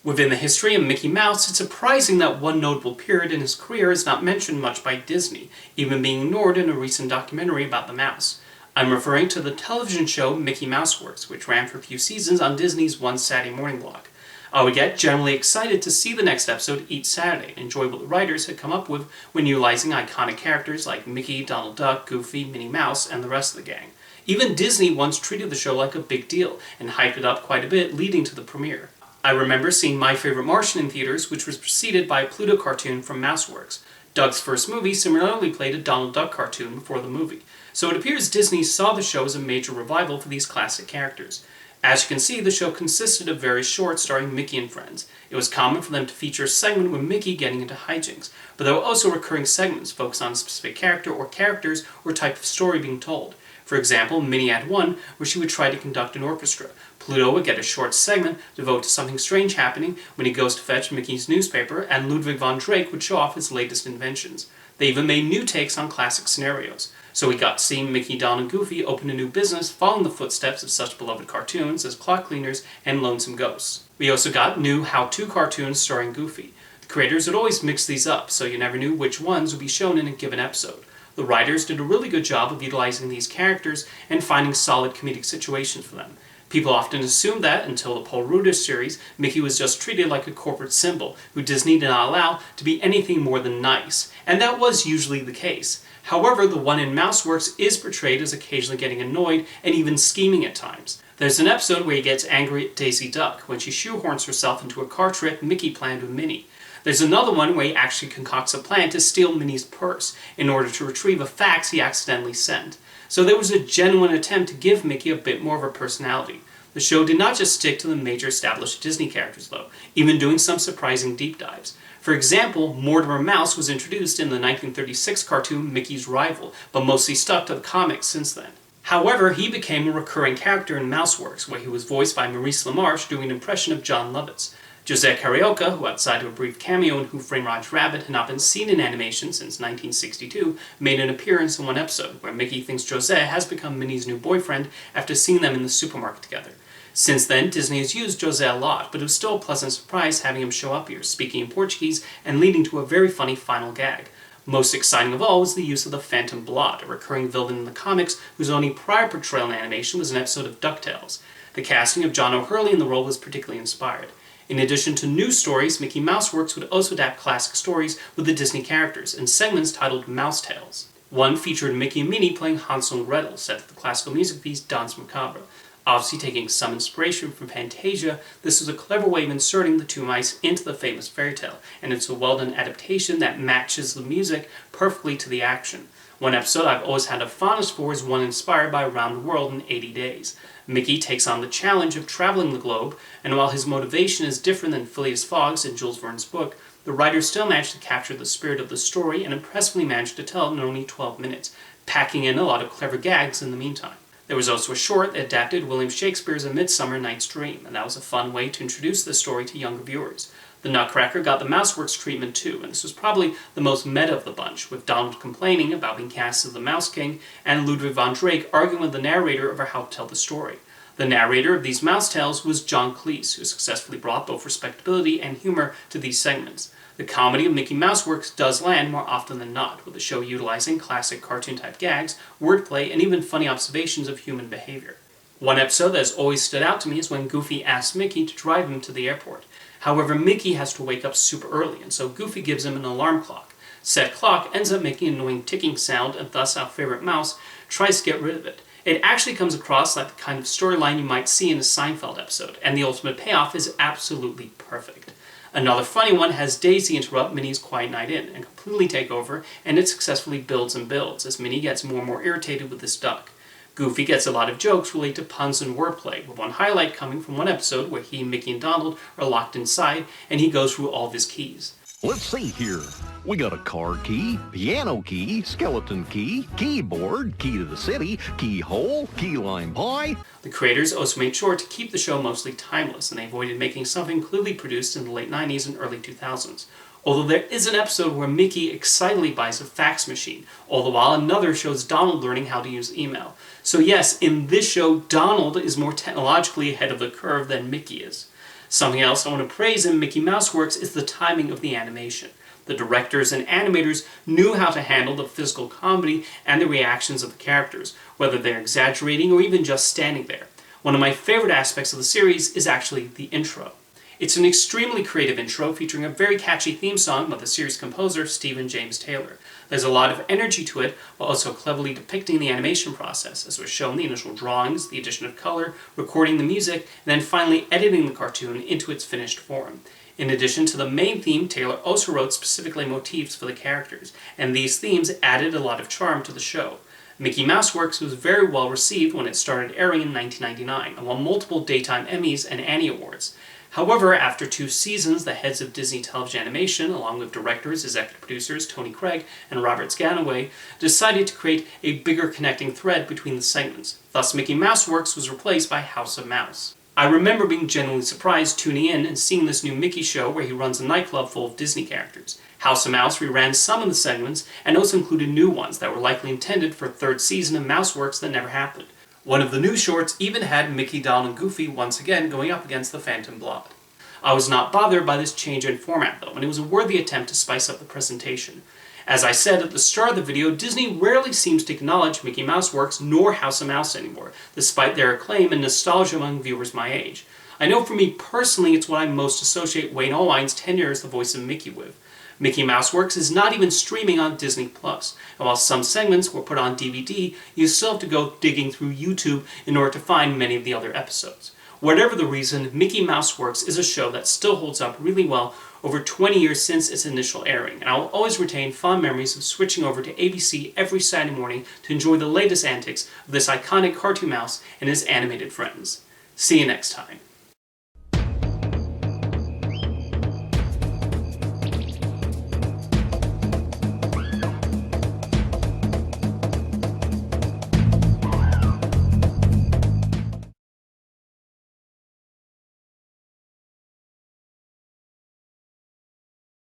Within the history of Mickey Mouse, it's surprising that one notable period in his career is not mentioned much by Disney, even being ignored in a recent documentary about the mouse. I'm referring to the television show Mickey Mouse Works, which ran for a few seasons on Disney's One Saturday Morning block. I would get generally excited to see the next episode each Saturday and enjoy what the writers had come up with when utilizing iconic characters like Mickey, Donald Duck, Goofy, Minnie Mouse, and the rest of the gang. Even Disney once treated the show like a big deal and hyped it up quite a bit leading to the premiere. I remember seeing My Favorite Martian in theaters, which was preceded by a Pluto cartoon from MouseWorks. Doug's first movie similarly played a Donald Duck cartoon before the movie, so it appears Disney saw the show as a major revival for these classic characters. As you can see, the show consisted of various shorts starring Mickey and friends. It was common for them to feature a segment with Mickey getting into hijinks, but there were also recurring segments focused on a specific character or characters or type of story being told. For example, Minnie had one where she would try to conduct an orchestra. Pluto would get a short segment devoted to something strange happening when he goes to fetch Mickey's newspaper, and Ludwig von Drake would show off his latest inventions. They even made new takes on classic scenarios. So we got to see Mickey, Donald, and Goofy open a new business following the footsteps of such beloved cartoons as Clock Cleaners and Lonesome Ghosts. We also got new how-to cartoons starring Goofy. The creators would always mix these up, so you never knew which ones would be shown in a given episode. The writers did a really good job of utilizing these characters and finding solid comedic situations for them. People often assumed that, until the Paul Rudish series, Mickey was just treated like a corporate symbol, who Disney did not allow to be anything more than nice, and that was usually the case. However, the one in MouseWorks is portrayed as occasionally getting annoyed and even scheming at times. There's an episode where he gets angry at Daisy Duck when she shoehorns herself into a car trip Mickey planned with Minnie. There's another one where he actually concocts a plan to steal Minnie's purse in order to retrieve a fax he accidentally sent. So there was a genuine attempt to give Mickey a bit more of a personality. The show did not just stick to the major established Disney characters though, even doing some surprising deep dives. For example, Mortimer Mouse was introduced in the 1936 cartoon Mickey's Rival, but mostly stuck to the comics since then. However, he became a recurring character in MouseWorks, where he was voiced by Maurice LaMarche doing an impression of John Lovitz. Jose Carioca, who outside of a brief cameo in Who Framed Roger Rabbit had not been seen in animation since 1962, made an appearance in one episode, where Mickey thinks Jose has become Minnie's new boyfriend after seeing them in the supermarket together. Since then, Disney has used Jose a lot, but it was still a pleasant surprise having him show up here, speaking in Portuguese and leading to a very funny final gag. Most exciting of all was the use of the Phantom Blot, a recurring villain in the comics whose only prior portrayal in animation was an episode of DuckTales. The casting of John O'Hurley in the role was particularly inspired. In addition to new stories, Mickey Mouse Works would also adapt classic stories with the Disney characters in segments titled Mouse Tales. One featured Mickey and Minnie playing Hansel and Gretel, set to the classical music piece Danse Macabre. Obviously taking some inspiration from Fantasia, this was a clever way of inserting the two mice into the famous fairy tale, and it's a well-done adaptation that matches the music perfectly to the action. One episode I've always had a fondness for is one inspired by Around the World in 80 Days. Mickey takes on the challenge of traveling the globe, and while his motivation is different than Phileas Fogg's in Jules Verne's book, the writers still managed to capture the spirit of the story and impressively managed to tell it in only 12 minutes, packing in a lot of clever gags in the meantime. There was also a short that adapted William Shakespeare's A Midsummer Night's Dream, and that was a fun way to introduce the story to younger viewers. The Nutcracker got the MouseWorks treatment too, and this was probably the most meta of the bunch, with Donald complaining about being cast as the Mouse King, and Ludwig von Drake arguing with the narrator over how to tell the story. The narrator of these mouse tales was John Cleese, who successfully brought both respectability and humor to these segments. The comedy of Mickey Mouse Works does land more often than not, with the show utilizing classic cartoon-type gags, wordplay, and even funny observations of human behavior. One episode that has always stood out to me is when Goofy asks Mickey to drive him to the airport. However, Mickey has to wake up super early, and so Goofy gives him an alarm clock. Said clock ends up making an annoying ticking sound, and thus our favorite mouse tries to get rid of it. It actually comes across like the kind of storyline you might see in a Seinfeld episode, and the ultimate payoff is absolutely perfect. Another funny one has Daisy interrupt Minnie's quiet night in and completely take over, and it successfully builds and builds as Minnie gets more and more irritated with this duck. Goofy gets a lot of jokes related to puns and wordplay, with one highlight coming from one episode where he, Mickey, and Donald are locked inside, and he goes through all of his keys. Let's see here. We got a car key, piano key, skeleton key, keyboard, key to the city, keyhole, key lime pie. The creators also made sure to keep the show mostly timeless, and they avoided making something clearly produced in the late 90s and early 2000s. Although there is an episode where Mickey excitedly buys a fax machine, all the while another shows Donald learning how to use email. So yes, in this show, Donald is more technologically ahead of the curve than Mickey is. Something else I want to praise in Mickey Mouse Works is the timing of the animation. The directors and animators knew how to handle the physical comedy and the reactions of the characters, whether they're exaggerating or even just standing there. One of my favorite aspects of the series is actually the intro. It's an extremely creative intro featuring a very catchy theme song by the series composer Stephen James Taylor. There's a lot of energy to it, while also cleverly depicting the animation process, as was shown the initial drawings, the addition of color, recording the music, and then finally editing the cartoon into its finished form. In addition to the main theme, Taylor also wrote specifically motifs for the characters, and these themes added a lot of charm to the show. Mickey Mouse Works was very well received when it started airing in 1999, and won multiple Daytime Emmys and Annie Awards. However, after 2 seasons, the heads of Disney Television Animation, along with directors, executive producers Tony Craig and Robert Sganaway, decided to create a bigger connecting thread between the segments. Thus, Mickey Mouse Works was replaced by House of Mouse. I remember being genuinely surprised tuning in and seeing this new Mickey show where he runs a nightclub full of Disney characters. House of Mouse reran some of the segments and also included new ones that were likely intended for a 3rd season of Mouseworks that never happened. One of the new shorts even had Mickey, Donald, and Goofy once again going up against the Phantom Blood. I was not bothered by this change in format though, and it was a worthy attempt to spice up the presentation. As I said at the start of the video, Disney rarely seems to acknowledge Mickey Mouse Works nor House of Mouse anymore, despite their acclaim and nostalgia among viewers my age. I know for me personally it's what I most associate Wayne Allwine's tenure as the voice of Mickey with. Mickey Mouse Works is not even streaming on Disney+, and while some segments were put on DVD, you still have to go digging through YouTube in order to find many of the other episodes. Whatever the reason, Mickey Mouse Works is a show that still holds up really well over 20 years since its initial airing, and I will always retain fond memories of switching over to ABC every Saturday morning to enjoy the latest antics of this iconic cartoon mouse and his animated friends. See you next time.